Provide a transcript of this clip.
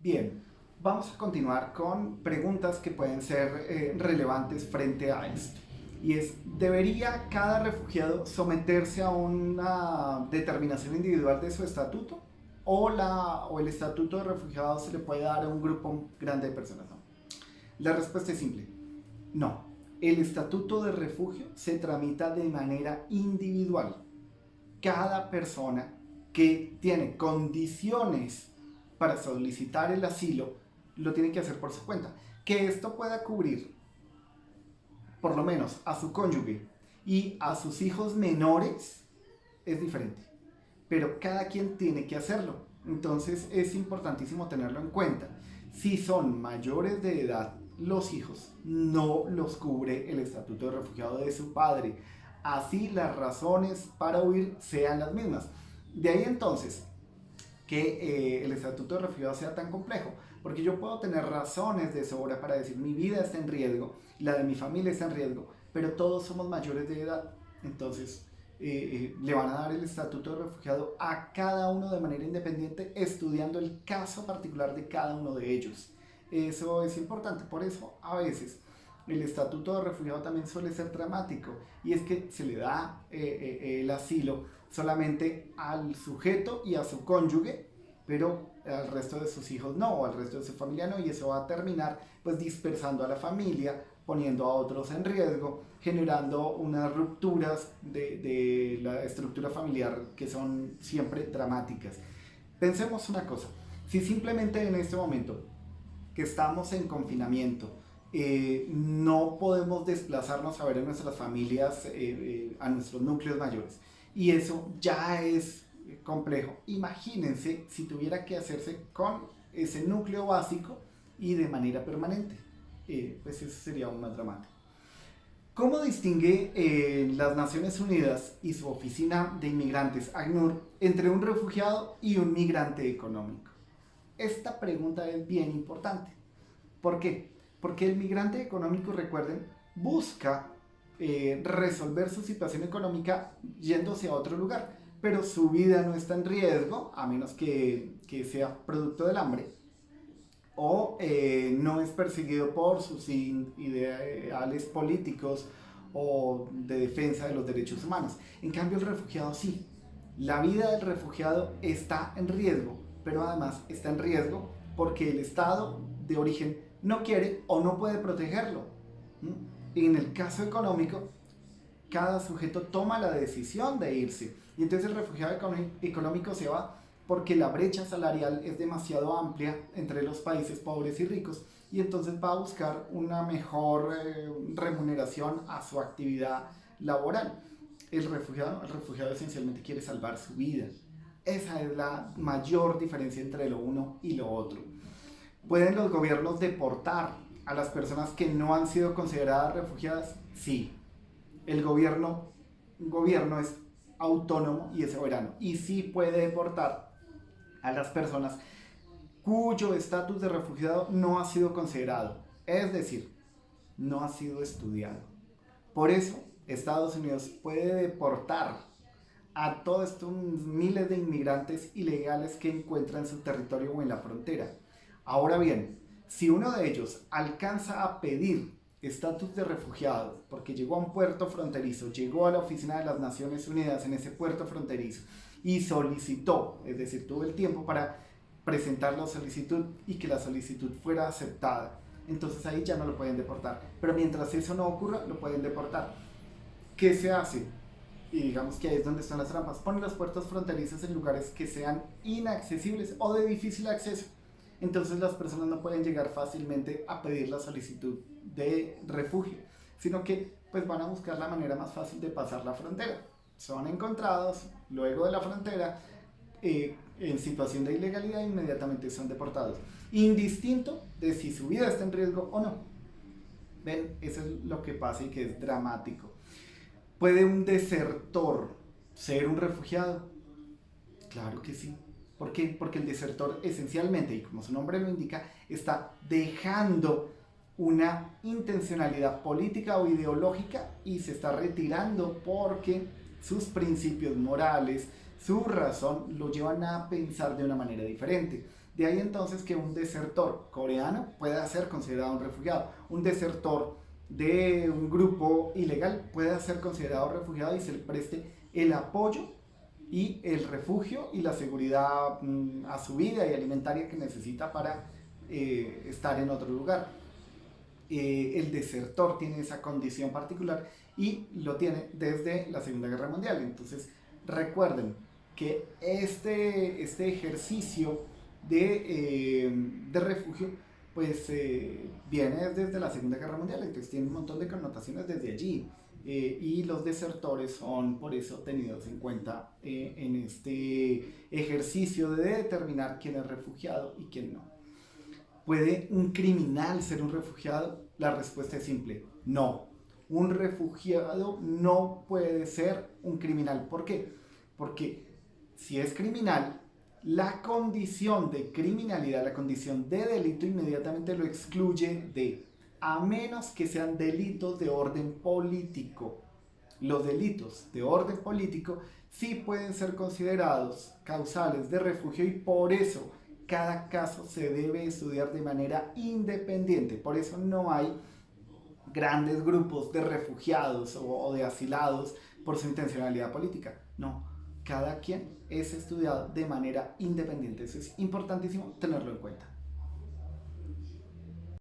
Bien, vamos a continuar con preguntas que pueden ser relevantes frente a esto. Y es, ¿debería cada refugiado someterse a una determinación individual de su estatuto? ¿O el estatuto de refugiado se le puede dar a un grupo grande de personas? No. La respuesta es simple, no. El estatuto de refugio se tramita de manera individual. Cada persona que tiene condiciones para solicitar el asilo lo tiene que hacer por su cuenta. Que esto pueda cubrir por lo menos a su cónyuge y a sus hijos menores es diferente. Pero cada quien tiene que hacerlo. Entonces es importantísimo tenerlo en cuenta. Si son mayores de edad, los hijos no los cubre el estatuto de refugiado de su padre. Así las razones para huir sean las mismas. De ahí entonces que el estatuto de refugiado sea tan complejo, porque yo puedo tener razones de sobra para decir mi vida está en riesgo, la de mi familia está en riesgo, pero todos somos mayores de edad, entonces le van a dar el estatuto de refugiado a cada uno de manera independiente, estudiando el caso particular de cada uno de ellos. Eso es importante, por eso a veces el estatuto de refugiado también suele ser dramático, y es que se le da el asilo solamente al sujeto y a su cónyuge, pero al resto de sus hijos no, o al resto de su familia no, y eso va a terminar pues dispersando a la familia, poniendo a otros en riesgo, generando unas rupturas de la estructura familiar que son siempre dramáticas. Pensemos una cosa, si simplemente en este momento que estamos en confinamiento, no podemos desplazarnos a ver a nuestras familias, a nuestros núcleos mayores, y eso ya es complejo. Imagínense si tuviera que hacerse con ese núcleo básico y de manera permanente, pues eso sería aún más dramático. ¿Cómo distingue las Naciones Unidas y su Oficina de Inmigrantes, ACNUR, entre un refugiado y un migrante económico? Esta pregunta es bien importante. ¿Por qué? Porque el migrante económico, recuerden, busca resolver su situación económica yéndose a otro lugar, pero su vida no está en riesgo, a menos que sea producto del hambre, o no es perseguido por sus ideales políticos o de defensa de los derechos humanos. En cambio, el refugiado sí. La vida del refugiado está en riesgo, pero además está en riesgo porque el Estado de origen no quiere o no puede protegerlo. Y en el caso económico, cada sujeto toma la decisión de irse. Y entonces el refugiado económico se va porque la brecha salarial es demasiado amplia entre los países pobres y ricos, y entonces va a buscar una mejor remuneración a su actividad laboral. El refugiado esencialmente quiere salvar su vida. Esa es la mayor diferencia entre lo uno y lo otro. ¿Pueden los gobiernos deportar a las personas que no han sido consideradas refugiadas? Sí. El gobierno es autónomo y es soberano, y sí puede deportar a las personas cuyo estatus de refugiado no ha sido considerado, es decir, no ha sido estudiado. Por eso, Estados Unidos puede deportar a todos estos miles de inmigrantes ilegales que encuentra en su territorio o en la frontera. Ahora bien, si uno de ellos alcanza a pedir estatus de refugiado porque llegó a un puerto fronterizo, llegó a la oficina de las Naciones Unidas en ese puerto fronterizo y solicitó, es decir, tuvo el tiempo para presentar la solicitud y que la solicitud fuera aceptada, entonces ahí ya no lo pueden deportar. Pero mientras eso no ocurra, lo pueden deportar. ¿Qué se hace? Y digamos que ahí es donde están las trampas. Ponen los puertos fronterizos en lugares que sean inaccesibles o de difícil acceso. Entonces las personas no pueden llegar fácilmente a pedir la solicitud de refugio, sino que pues van a buscar la manera más fácil de pasar la frontera. Son encontrados luego de la frontera en situación de ilegalidad, inmediatamente son deportados, indistinto de si su vida está en riesgo o no. Ven, eso es lo que pasa y que es dramático. ¿Puede un desertor ser un refugiado? Claro que sí. ¿Por qué? Porque el desertor esencialmente, y como su nombre lo indica, está dejando una intencionalidad política o ideológica y se está retirando porque sus principios morales, su razón, lo llevan a pensar de una manera diferente. De ahí entonces que un desertor coreano pueda ser considerado un refugiado. Un desertor de un grupo ilegal pueda ser considerado refugiado y se le preste el apoyo y el refugio y la seguridad a su vida y alimentaria que necesita para estar en otro lugar. El desertor tiene esa condición particular y lo tiene desde la Segunda Guerra Mundial. Entonces recuerden que este ejercicio de refugio pues viene desde la Segunda Guerra Mundial, entonces tiene un montón de connotaciones desde allí. Y los desertores son por eso tenidos en cuenta en este ejercicio de determinar quién es refugiado y quién no. ¿Puede un criminal ser un refugiado? La respuesta es simple, no. Un refugiado no puede ser un criminal. ¿Por qué? Porque si es criminal, la condición de criminalidad, la condición de delito inmediatamente lo excluye de, a menos que sean delitos de orden político. Los delitos de orden político sí pueden ser considerados causales de refugio y por eso cada caso se debe estudiar de manera independiente. Por eso no hay grandes grupos de refugiados o de asilados por su intencionalidad política. No, cada quien es estudiado de manera independiente. Eso es importantísimo tenerlo en cuenta.